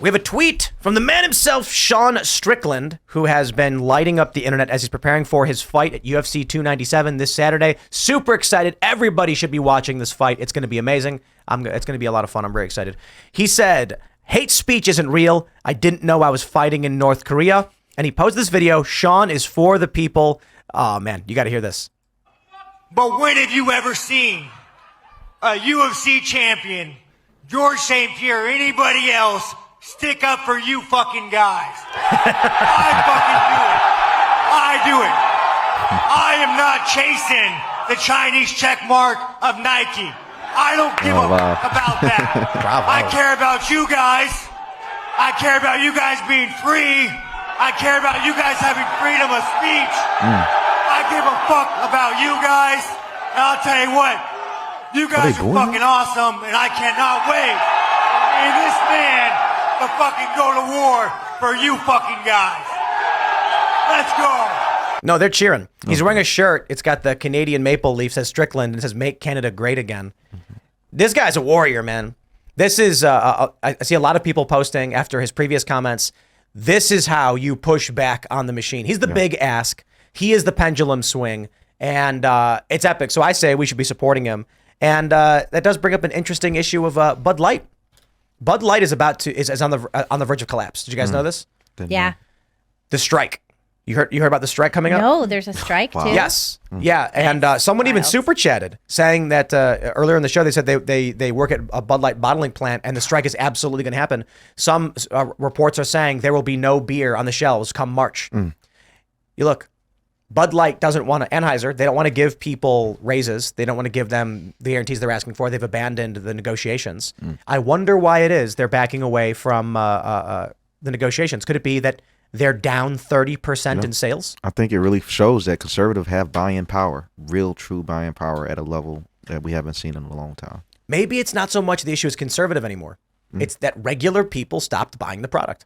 We have a tweet from the man himself, Sean Strickland, who has been lighting up the internet as he's preparing for his fight at UFC 297 this Saturday. Super excited. Everybody should be watching this fight. It's going to be amazing. It's going to be a lot of fun. I'm very excited. He said, hate speech isn't real. I didn't know I was fighting in North Korea. And he posted this video. Sean is for the people. Oh, man, you got to hear this. But when have you ever seen a UFC champion, George St. Pierre, or anybody else stick up for you fucking guys? I fucking do it. I do it. I am not chasing the Chinese check mark of Nike. I don't give a fuck about that. I care about you guys. I care about you guys being free. I care about you guys having freedom of speech. I give a fuck about you guys. And I'll tell you what, you guys are fucking awesome, and I cannot wait for me and this man to fucking go to war for you fucking guys. Let's go. No, they're cheering. He's wearing a shirt. It's got the Canadian maple leaf, says Strickland, and it says "Make Canada Great Again." This guy's a warrior, man. This is, I see a lot of people posting after his previous comments, this is how you push back on the machine. He's the big ask. He is the pendulum swing, and it's epic. So I say we should be supporting him. And that does bring up an interesting issue of Bud Light. Bud Light is on the verge of collapse. Did you guys know this? Yeah. The strike. You heard about the strike coming up? No, there's a strike too. Yes. Yeah. And someone even super chatted saying that earlier in the show, they said they work at a Bud Light bottling plant and the strike is absolutely going to happen. Some reports are saying there will be no beer on the shelves come March. You look, Bud Light doesn't want to, Anheuser, they don't want to give people raises. They don't want to give them the guarantees they're asking for. They've abandoned the negotiations. I wonder why it is they're backing away from the negotiations. Could it be that they're down 30% in sales? I think it really shows that conservatives have buying power, real, true buying power at a level that we haven't seen in a long time. Maybe it's not so much the issue is conservative anymore. It's that regular people stopped buying the product.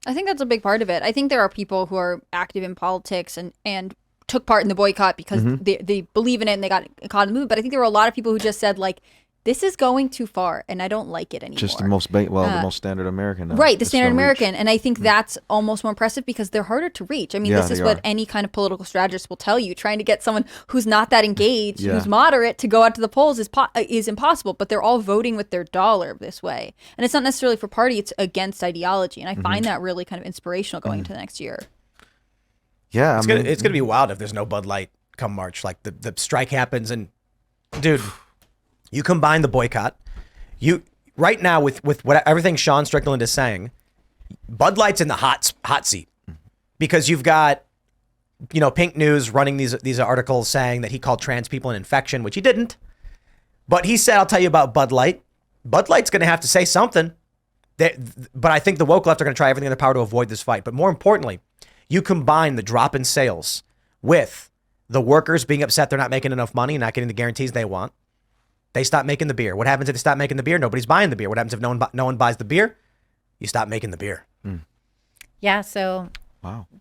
I think that's a big part of it. I think there are people who are active in politics and took part in the boycott because they believe in it and they got caught in the movement. But I think there were a lot of people who just said, like, this is going too far and I don't like it anymore. Just the most standard American. Right, the standard American. And I think that's almost more impressive because they're harder to reach. I mean, this is what any kind of political strategist will tell you. Trying to get someone who's not that engaged, who's moderate, to go out to the polls is impossible. But they're all voting with their dollar this way. And it's not necessarily for party, it's against ideology. And I find that really kind of inspirational going into the next year. Yeah, it's gonna be wild if there's no Bud Light come March. Like the strike happens and, dude, you combine the boycott. Right now with what everything Sean Strickland is saying, Bud Light's in the hot seat because you've got, Pink News running these articles saying that he called trans people an infection, which he didn't. But he said, I'll tell you about Bud Light. Bud Light's going to have to say something. But I think the woke left are going to try everything in their power to avoid this fight. But more importantly, you combine the drop in sales with the workers being upset they're not making enough money and not getting the guarantees they want. They stop making the beer. What happens if they stop making the beer? Nobody's buying the beer. What happens if no one buys the beer? You stop making the beer. Yeah, so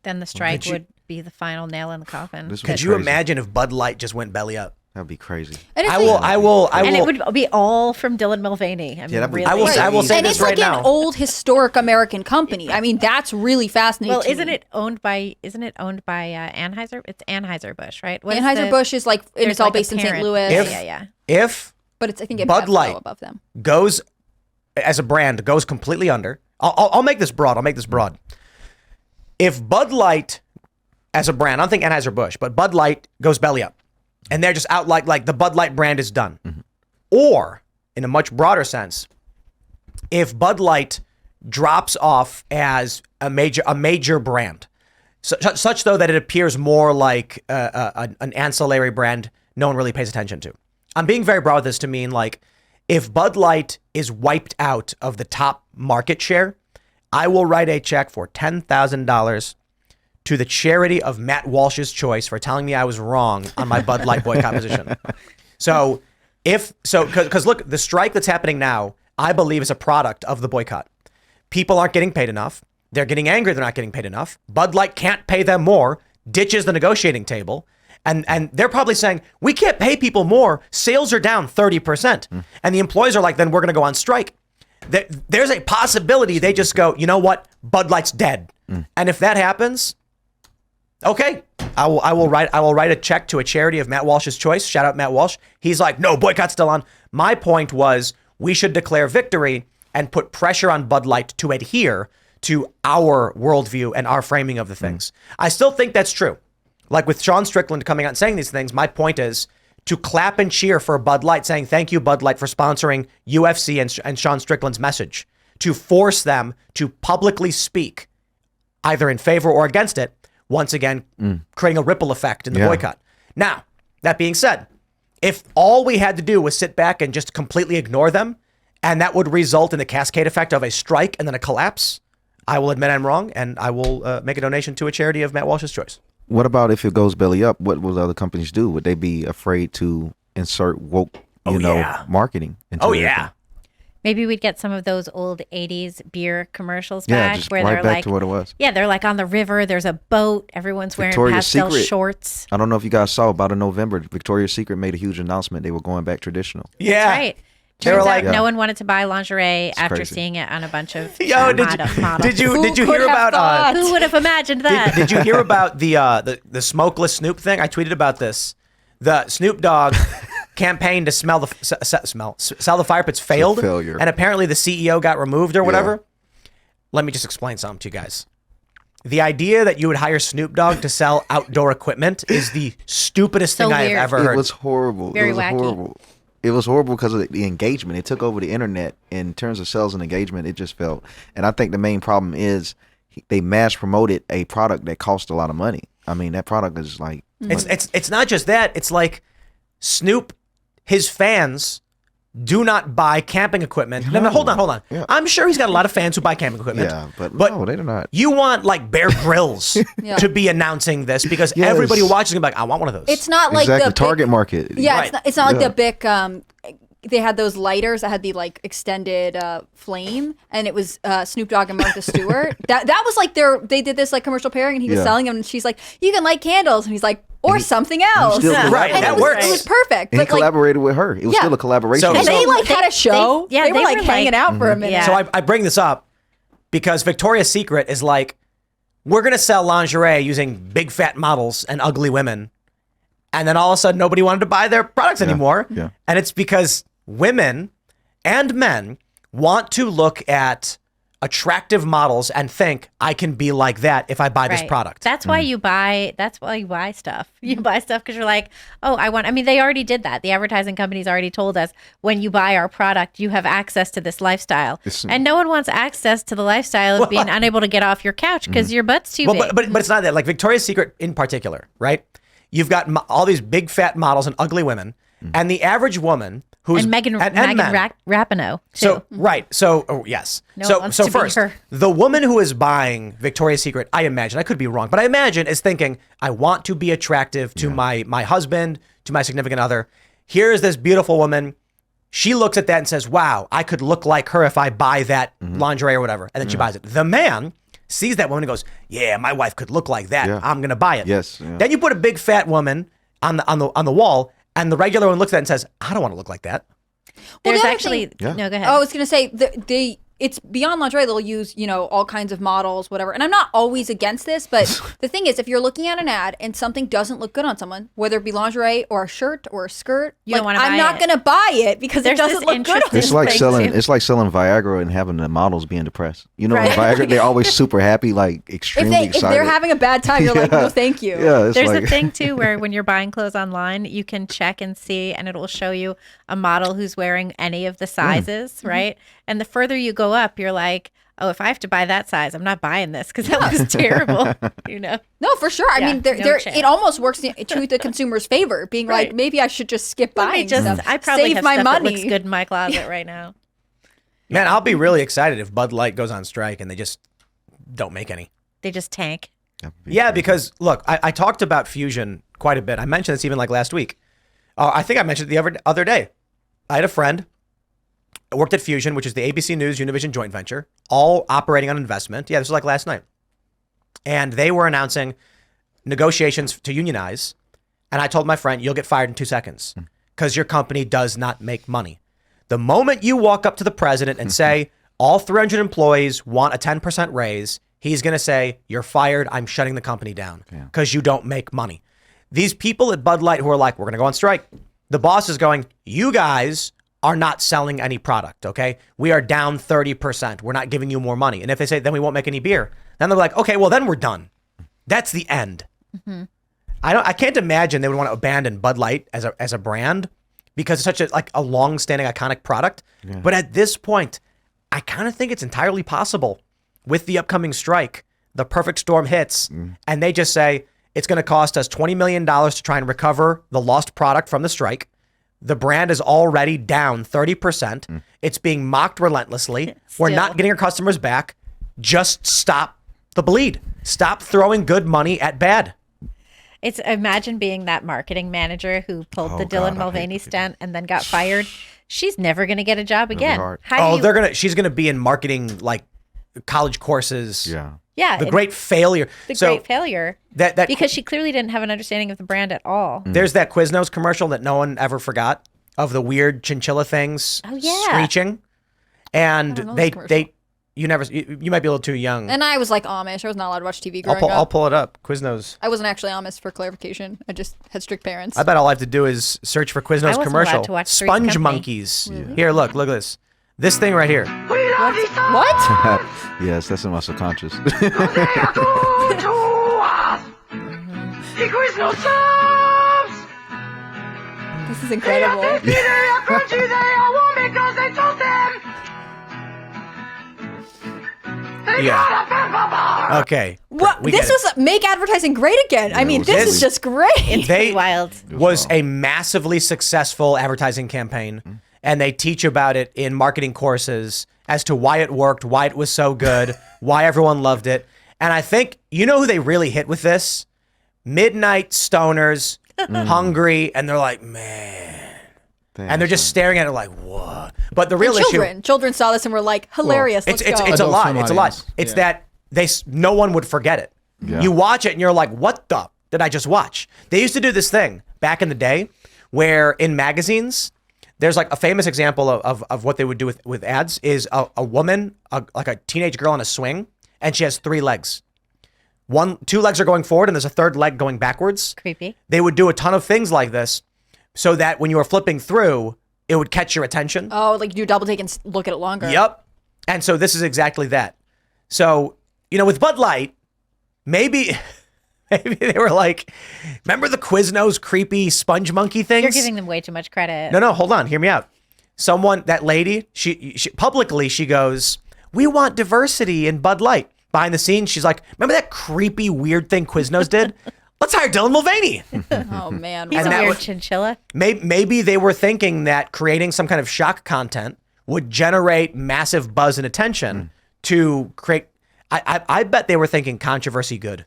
then the strike would be the final nail in the coffin. Could you imagine if Bud Light just went belly up? That'd be crazy. And I will. And it would be all from Dylan Mulvaney. I will say this right now. And it's like an old historic American company. I mean, that's really fascinating. Well, isn't it owned by Anheuser? It's Anheuser-Busch, right? Anheuser-Busch is like, and it's all based in St. Louis. But I think Bud Light above them goes as a brand goes completely under. I'll make this broad. If Bud Light as a brand, I don't think Anheuser-Busch, but Bud Light goes belly up, and they're just out like the Bud Light brand is done. Or in a much broader sense, if Bud Light drops off as a major brand, such though that it appears more like an ancillary brand no one really pays attention to. I'm being very broad with this to mean, like, if Bud Light is wiped out of the top market share, I will write a check for $10,000 to the charity of Matt Walsh's choice for telling me I was wrong on my Bud Light boycott position. Because look, the strike that's happening now, I believe is a product of the boycott. People aren't getting paid enough. They're getting angry they're not getting paid enough. Bud Light can't pay them more, ditches the negotiating table. And they're probably saying, we can't pay people more. Sales are down 30%. And the employees are like, then we're going to go on strike. there's a possibility they just go, you know what, Bud Light's dead. And if that happens, okay, I will write a check to a charity of Matt Walsh's choice. Shout out Matt Walsh. He's like, no, boycott's still on. My point was we should declare victory and put pressure on Bud Light to adhere to our worldview and our framing of the things. I still think that's true. Like with Sean Strickland coming out and saying these things, my point is to clap and cheer for Bud Light, saying thank you, Bud Light, for sponsoring UFC and Sean Strickland's message, to force them to publicly speak either in favor or against it, once again, creating a ripple effect in the boycott. Now, that being said, if all we had to do was sit back and just completely ignore them, and that would result in the cascade effect of a strike and then a collapse, I will admit I'm wrong, and I will make a donation to a charity of Matt Walsh's choice. What about if it goes belly up? What will other companies do? Would they be afraid to insert woke, marketing into everything? Maybe we'd get some of those old 80s beer commercials Yeah, back just where right they're back like, to what it was. Yeah, they're like on the river, there's a boat, everyone's wearing Victoria's pastel Secret. shorts. I don't know if you guys saw, about in November, Victoria's Secret made a huge announcement. They were going back traditional. Yeah. That's right. They were Turns like, out no one wanted to buy lingerie after crazy. seeing it on a bunch of Yo, models. did you Who hear could have about thought? Who would have imagined that? did you hear about the smokeless Snoop thing? I tweeted about this. The Snoop Dogg campaign to sell the fire pits failed, failure. and apparently the CEO got removed or whatever. Let me just explain something to you guys. The idea that you would hire Snoop Dogg to sell outdoor equipment is the stupidest So thing I have weird. ever heard. It was horrible. Very it was wacky. horrible. It was horrible because of the engagement. It took over the internet in terms of sales and engagement. It just felt, and I think the main problem is they mass promoted a product that cost a lot of money. I mean, that product is like, It's not just that. It's like Snoop, his fans do not buy camping equipment. No, hold on. Yeah. I'm sure he's got a lot of fans who buy camping equipment. yeah, but no, they do not. You want like Bear Grylls Yeah. to be announcing this because Yes. everybody who watches is gonna be like, I want one of those. It's not like Exactly, the target big, market. Yeah, Right. it's not like the big. They had those lighters that had the like extended flame, and it was Snoop Dogg and Martha Stewart. that was like they did this like commercial pairing, and he was Yeah. selling them, and she's like, you can light candles, and he's like, or something else. still Right, and that it was, works. It was perfect. And he But like, collaborated with her. It was Yeah. still a collaboration. So- and they like had a They- show. yeah, they were they like were, hanging like- out for a minute. Yeah. So I bring this up because Victoria's Secret is like, we're gonna sell lingerie using big fat models and ugly women, and then all of a sudden nobody wanted to buy their products anymore. Yeah. And it's because women and men want to look at attractive models and think I can be like that if I buy this Right. product. That's why you buy. That's why you buy stuff. You buy stuff because you're like, oh, I mean, they already did that. The advertising companies already told us when you buy our product, you have access to this lifestyle, and no one wants access to the lifestyle of being unable to get off your couch because your butt's too big. but it's not that. Like Victoria's Secret in particular, right? You've got all these big fat models and ugly women, and the average woman who's and Megan men. Rapinoe. So right, so yes. No one wants to be first, her. the woman who is buying Victoria's Secret, I imagine, I could be wrong, but I imagine is thinking, I want to be attractive to my husband, to my significant other. Here's this beautiful woman. She looks at that and says, wow, I could look like her if I buy that lingerie or whatever. And then she buys it. The man sees that woman and goes, yeah, my wife could look like that. Yeah. I'm going to buy it. Yes, yeah. Then you put a big fat woman on the wall, and the regular one looks at it and says, I don't want to look like that. There's the other actually thing- no. Go ahead. I was gonna say it's beyond lingerie. They'll use all kinds of models, whatever. And I'm not always against this, but the thing is, if you're looking at an ad and something doesn't look good on someone, whether it be lingerie or a shirt or a skirt, You don't wanna I'm buy not it. gonna buy it because There's it doesn't this look good on interesting- It's like Thank selling. you. It's like selling Viagra and having the models being depressed. You know, Right. in Viagra, they're always super happy, like If extremely if excited. they're having a bad time, you're like, no, thank you. Yeah, it's There's like, a thing too where when you're buying clothes online, you can check and see, and it will show you a model who's wearing any of the sizes, right? And the further you go up, you're like, oh, if I have to buy that size, I'm not buying this because that looks terrible. No, for sure. I Yeah, mean, no chance. it almost works to the consumer's favor, being Right. like, maybe I should just skip Let me buying just, stuff. I probably Save have my stuff money. that looks good in my closet right now. Man, I'll be really excited if Bud Light goes on strike and they just don't make any. They just tank. Yeah, because look, I talked about Fusion quite a bit. I mentioned this even like last week. I think I mentioned it the other day. I had a friend worked at Fusion, which is the ABC News Univision joint venture, all operating on investment. Yeah, this was like last night. And they were announcing negotiations to unionize. And I told my friend, you'll get fired in 2 seconds because your company does not make money. The moment you walk up to the president and say, all 300 employees want a 10% raise, he's going to say, you're fired. I'm shutting the company down because you don't make money. These people at Bud Light who are like, we're going to go on strike. The boss is going, you guys are not selling any product, okay? We are down 30%. We're not giving you more money. And if they say, then we won't make any beer, then they're like, okay, well, then we're done. That's the end. Mm-hmm. I can't imagine they would want to abandon Bud Light as a brand because it's such a long-standing iconic product. Yeah. But at this point, I kind of think it's entirely possible with the upcoming strike, the perfect storm hits, and they just say, it's going to cost us $20 million to try and recover the lost product from the strike. The brand is already down 30%. It's being mocked relentlessly. We're not getting our customers back. Just stop the bleed. Stop throwing good money at bad. It's imagine being that marketing manager who pulled the Dylan Mulvaney stunt and then got fired. She's never going to get a job again. She's going to be in marketing, like college courses. Yeah. The great failure. Great failure. Because she clearly didn't have an understanding of the brand at all. There's that Quiznos commercial that no one ever forgot of the weird chinchilla things screeching. And you might be a little too young. And I was like Amish. I was not allowed to watch TV growing up. I'll pull it up. Quiznos. I wasn't actually Amish, for clarification. I just had strict parents. I bet all I have to do is search for Quiznos commercial. To watch Sponge Monkeys. Really? Here, look at this. This thing right here. What? Yes, that's in my subconscious. This is incredible. Yeah. Okay. What? This was make advertising great again. I mean, this is just great. It's wild. Was a massively successful advertising campaign, and they teach about it in marketing courses as to why it worked, why it was so good, why everyone loved it. And I think, you know who they really hit with this? Midnight stoners, hungry, and they're like, man. And they're just staring at it like, what? But the real issue... Children saw this and were like, hilarious, let's go. It's a lot. It's a lot. It's that no one would forget it. Yeah. You watch it and you're like, what the did I just watch? They used to do this thing back in the day where in magazines, there's like a famous example of what they would do with ads is a woman, like a teenage girl on a swing, and she has 3 legs. 2 legs are going forward and there's a 3rd leg going backwards. Creepy. They would do a ton of things like this so that when you were flipping through, it would catch your attention. Oh, like you do double take and look at it longer. Yep. And so this is exactly that. So, with Bud Light, maybe they were like, remember the Quiznos creepy sponge monkey things? You're giving them way too much credit. No, hold on. Hear me out. That lady, she publicly, she goes, we want diversity in Bud Light. Behind the scenes, she's like, remember that creepy, weird thing Quiznos did? Let's hire Dylan Mulvaney. Oh, man. He's a weird chinchilla. Maybe they were thinking that creating some kind of shock content would generate massive buzz and attention to create... I bet they were thinking controversy good.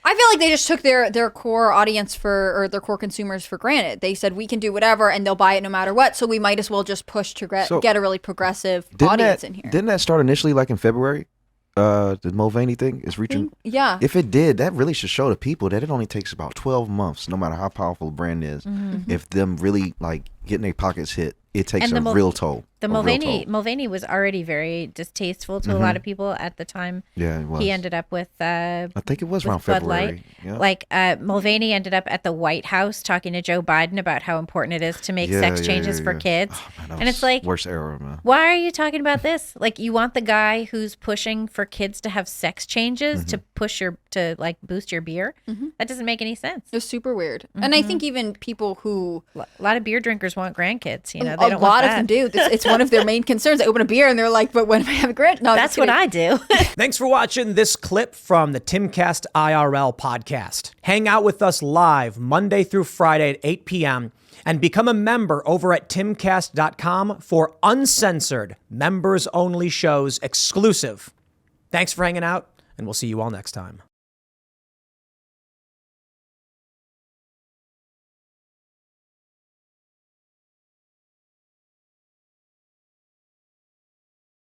I feel like they just took their core audience or their core consumers for granted. They said, we can do whatever and they'll buy it no matter what, so we might as well just push to get a really progressive audience in here. Didn't that start initially like in February? The Mulvaney thing is reaching. Yeah. If it did, that really should show the people that it only takes about 12 months, no matter how powerful a brand is, if them really like getting their pockets hit, it takes a real toll. The Mulvaney was already very distasteful to a lot of people at the time. Yeah, it was. He ended up with I think it was around February. Yeah. Like Mulvaney ended up at the White House talking to Joe Biden about how important it is to make sex changes for kids. Oh, man, and it's like, worst era, man. Why are you talking about this? Like, you want the guy who's pushing for kids to have sex changes to boost your beer? That doesn't make any sense. It's super weird. And I think even people who a lot of beer drinkers want grandkids. They don't a lot of them do. It's one of their main concerns. They open a beer and they're like, but when am I having a grand? No, that's what I do. Thanks for watching this clip from the Timcast IRL podcast. Hang out with us live Monday through Friday at 8 p.m. and become a member over at timcast.com for uncensored, members-only shows exclusive. Thanks for hanging out, and we'll see you all next time.